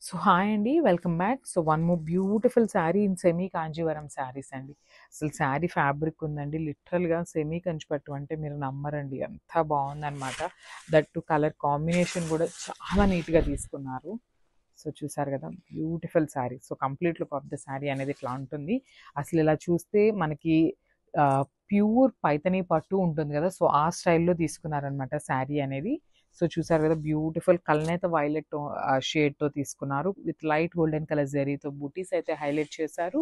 So hi అండి, welcome back. So one more beautiful sari in semi Kanjeevaram saris అండి. అసలు sari fabric ఉందండి, లిటరల్గా సెమీ కంచిపట్టు అంటే మీరు నమ్మరండి, ఎంత బాగుందన్నమాట. దట్ టు కలర్ కాంబినేషన్ కూడా చాలా నీట్గా తీసుకున్నారు. సో చూసారు కదా, beautiful sari. So complete look of the sari అనేది ఇట్లా ఉంటుంది. అసలు ఇలా చూస్తే మనకి ప్యూర్ పైతనీ పట్టు ఉంటుంది కదా, సో ఆ స్టైల్లో తీసుకున్నారనమాట శారీ అనేది. సో చూసారు కదా, బ్యూటిఫుల్ కల్నేత వైలెట్ షేడ్తో తీసుకున్నారు. విత్ లైట్ గోల్డెన్ కలర్ జరీతో బూటీస్ అయితే హైలైట్ చేశారు.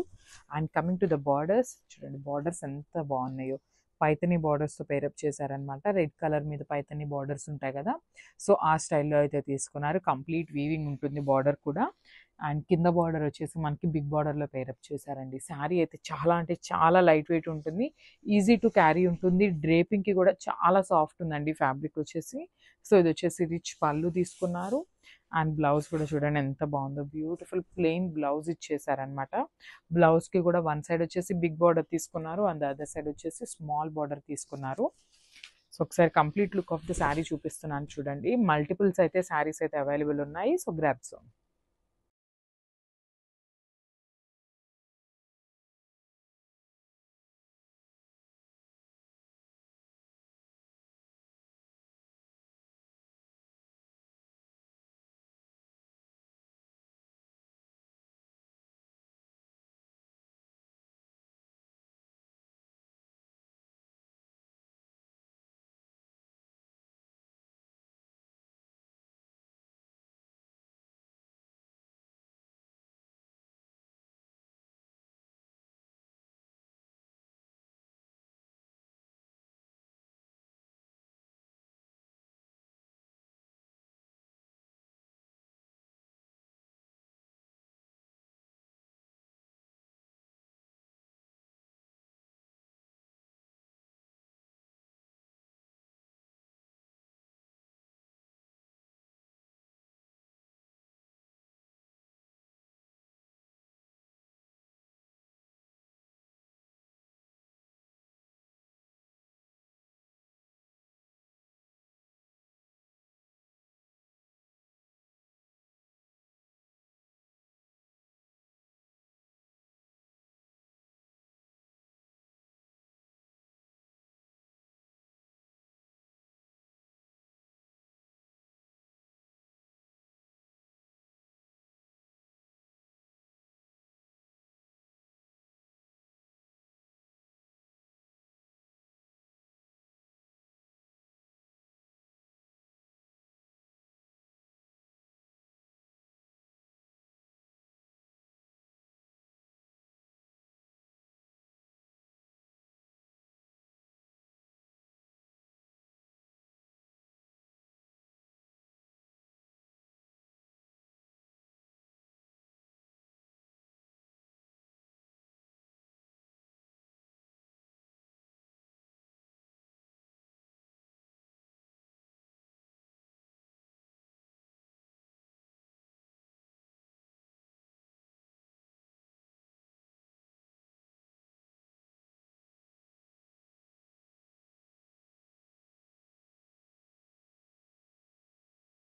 And coming to the borders, చూడండి బార్డర్స్ ఎంత బాగున్నాయో. పైతనీ బార్డర్స్తో పేరప్ చేశారనమాట. రెడ్ కలర్ మీద పైతనీ బార్డర్స్ ఉంటాయి కదా, సో ఆ స్టైల్లో అయితే తీసుకున్నారు. కంప్లీట్ వీవింగ్ ఉంటుంది బార్డర్ కూడా. అండ్ కింద బార్డర్ వచ్చేసి మనకి బిగ్ బార్డర్లో పేరప్ చేశారండి. శారీ అయితే చాలా అంటే చాలా లైట్ వెయిట్ ఉంటుంది, ఈజీ టు క్యారీ ఉంటుంది. డ్రేపింగ్కి కూడా చాలా సాఫ్ట్ ఉందండి ఫ్యాబ్రిక్ వచ్చేసి. సో ఇది వచ్చేసి రిచ్ పళ్ళు తీసుకున్నారు. అండ్ బ్లౌజ్ కూడా చూడండి ఎంత బాగుందో, బ్యూటిఫుల్ ప్లెయిన్ బ్లౌజ్ ఇచ్చేసారనమాట. బ్లౌజ్కి కూడా వన్ సైడ్ వచ్చేసి బిగ్ బార్డర్ తీసుకున్నారు, అండ్ అదర్ సైడ్ వచ్చేసి స్మాల్ బార్డర్ తీసుకున్నారు. సో ఒకసారి complete look of the sari చూపిస్తున్నాను చూడండి. మల్టిపుల్స్ అయితే శారీస్ అయితే అవైలబుల్ ఉన్నాయి. So grab so